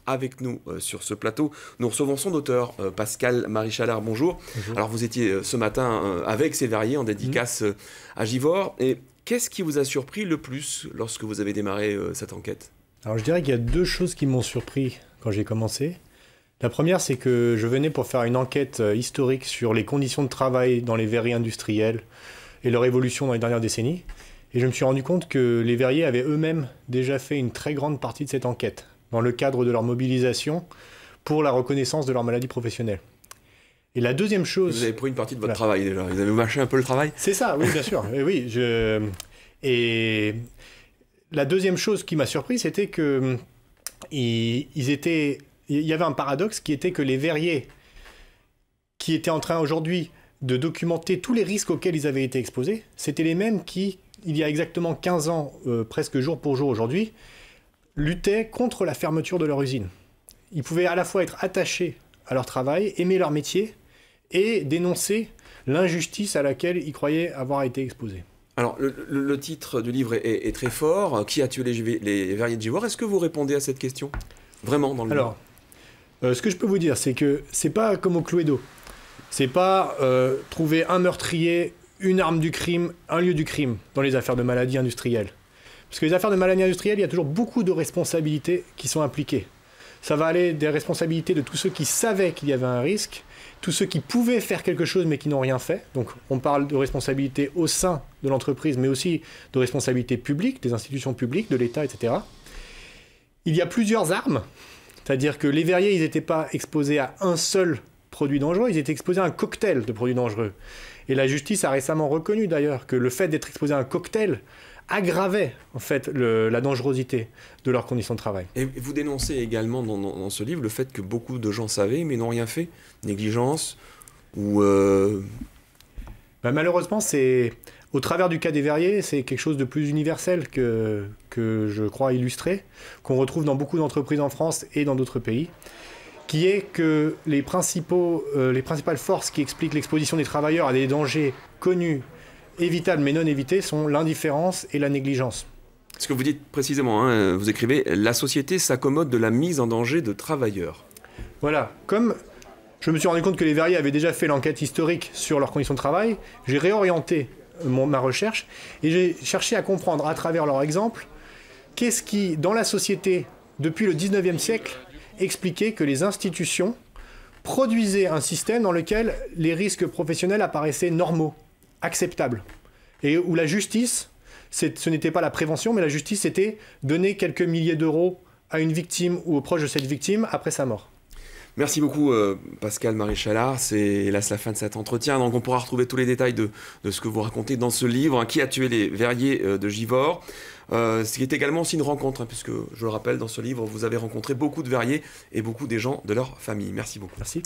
avec nous sur ce plateau. Nous recevons son auteur, Pascal-Marie Chalard. Bonjour. Bonjour. Alors vous étiez ce matin avec ces verriers en dédicace à Givors. Et qu'est-ce qui vous a surpris le plus lorsque vous avez démarré cette enquête? Alors je dirais qu'il y a deux choses qui m'ont surpris quand j'ai commencé. La première, c'est que je venais pour faire une enquête historique sur les conditions de travail dans les verreries industrielles et leur évolution dans les dernières décennies. Et je me suis rendu compte que les verriers avaient eux-mêmes déjà fait une très grande partie de cette enquête, dans le cadre de leur mobilisation pour la reconnaissance de leur maladie professionnelle. Et la deuxième chose... Vous avez pris une partie de votre travail déjà, vous avez mâché un peu le travail? C'est ça, oui, bien sûr. Et oui, Et la deuxième chose qui m'a surpris, c'était que il y avait un paradoxe qui était que les verriers qui étaient en train aujourd'hui de documenter tous les risques auxquels ils avaient été exposés, c'était les mêmes qui, il y a exactement 15 ans, presque jour pour jour aujourd'hui, luttaient contre la fermeture de leur usine. Ils pouvaient à la fois être attachés à leur travail, aimer leur métier et dénoncer l'injustice à laquelle ils croyaient avoir été exposés. Alors, le titre du livre est très fort. Qui a tué les verriers de Givors? Est-ce que vous répondez à cette question vraiment dans le livre? Ce que je peux vous dire, c'est que c'est pas comme au Cluedo. C'est pas trouver un meurtrier, une arme du crime, un lieu du crime dans les affaires de maladies industrielles. Parce que les affaires de maladies industrielles, il y a toujours beaucoup de responsabilités qui sont impliquées. Ça va aller des responsabilités de tous ceux qui savaient qu'il y avait un risque, tous ceux qui pouvaient faire quelque chose mais qui n'ont rien fait. Donc on parle de responsabilités au sein de l'entreprise, mais aussi de responsabilités publiques, des institutions publiques, de l'État, etc. Il y a plusieurs armes, c'est-à-dire que les verriers, ils n'étaient pas exposés à un seul produit dangereux, ils étaient exposés à un cocktail de produits dangereux. Et la justice a récemment reconnu d'ailleurs que le fait d'être exposé à un cocktail aggravait en fait la dangerosité de leurs conditions de travail. Et vous dénoncez également dans ce livre le fait que beaucoup de gens savaient mais n'ont rien fait, négligence ou... Malheureusement, au travers du cas des verriers, c'est quelque chose de plus universel que je crois illustrer, qu'on retrouve dans beaucoup d'entreprises en France et dans d'autres pays, qui est que les principales forces qui expliquent l'exposition des travailleurs à des dangers connus, évitables mais non évités, sont l'indifférence et la négligence. Ce que vous dites précisément, hein, vous écrivez « La société s'accommode de la mise en danger de travailleurs ». Voilà, comme je me suis rendu compte que les verriers avaient déjà fait l'enquête historique sur leurs conditions de travail, j'ai réorienté ma recherche et j'ai cherché à comprendre à travers leur exemple qu'est-ce qui, dans la société, depuis le 19e siècle, expliquait que les institutions produisaient un système dans lequel les risques professionnels apparaissaient normaux, acceptables, et où la justice, ce n'était pas la prévention, mais la justice, c'était donner quelques milliers d'euros à une victime ou aux proches de cette victime après sa mort. Merci beaucoup Pascal-Marie Chalard, c'est hélas la fin de cet entretien, donc on pourra retrouver tous les détails de ce que vous racontez dans ce livre, hein, Qui a tué les verriers de Givors, ce qui est également aussi une rencontre, hein, puisque je le rappelle, dans ce livre vous avez rencontré beaucoup de verriers et beaucoup des gens de leur famille. Merci beaucoup. Merci.